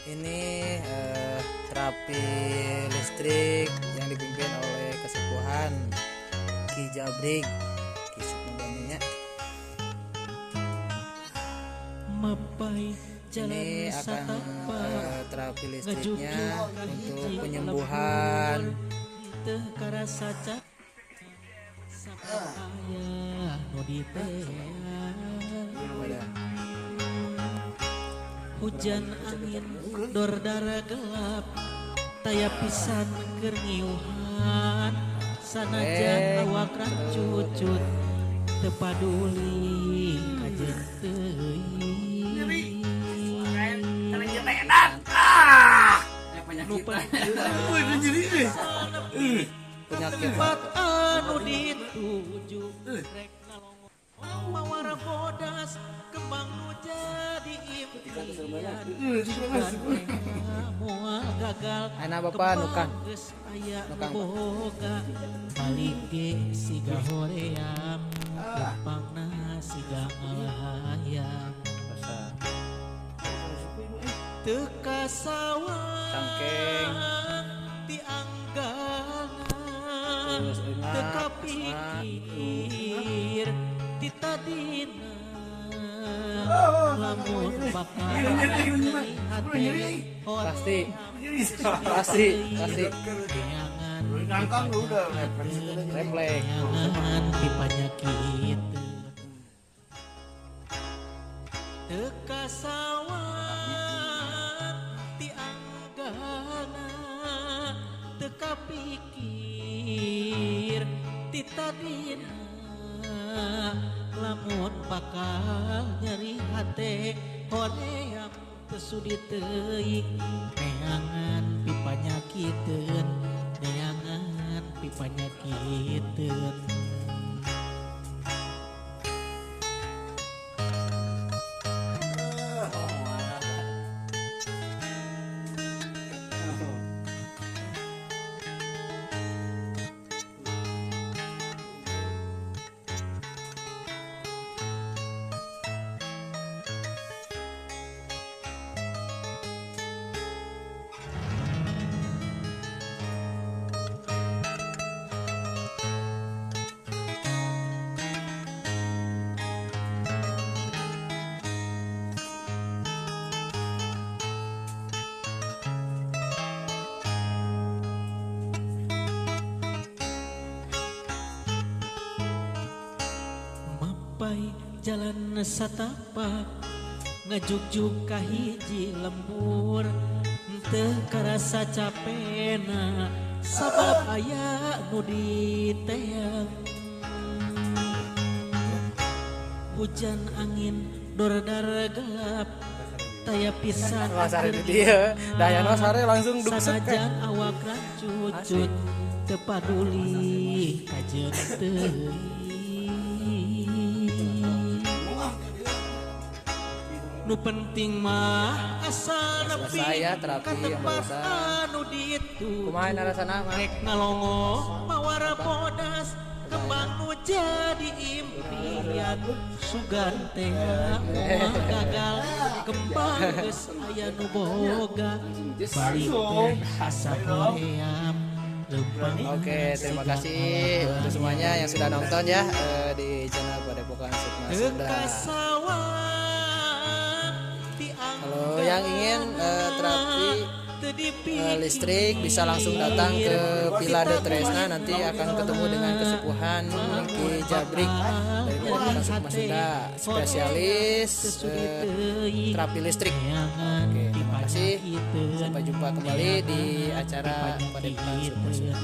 Ini terapi listrik yang dipimpin oleh kesepuhan Ki Jabrik Ki Sukmabaminya. Ini akan terapi listriknya untuk penyembuhan hujan angin dor dara gelap taya pisan kerniuhan sanajan awak rancucut tepaduli kajen teuing penyakit tempat anu dituju rek ngalongo mawara bodas kembang nu jadi impian moal gagal anak bapak nukan geus aya boga balik ge siga hoream gampangna siga ngahayam teu kasawang cangkeng ti anggana terus teu kapikir ti tadina lamun bakal hati pasti jangan refleks jangan ti panyakit teu kasawang ti anggana teu kapikir ti tadina lamun bakal nyeri hate hoream teu sudi teuing neangan pipanyakiteun neangan pipanyakiteun jalan satapak ngajugjug ka hiji lembur teu karasa capena sabab aya nu diteang hujan angin dor dara gelap taya pisan sare di dia dayana sare langsung dungsek sanajan awak rancucut teu paduli kajeun teuing nu penting mah asal nepi saya terapi yang barusan anu ditu kumaha narasana mah rek ngalongo mawara bodas kembang nu jadi impian sugan teh moal gagal kembang geus aya nu boga balik teh asa hoream lempang. Oke, terima kasih untuk semuanya yang sudah nonton ya di channel Padepokan Sukma Sunda. Kalau yang ingin terapi listrik bisa langsung datang ke Villa de Tresna, nanti akan ketemu dengan kesepuhan Ki Jabrik dari Padepokan Sukma Sunda, spesialis terapi listrik. Oke, terima kasih. Sampai jumpa kembali di acara Padepokan Sukma Sunda.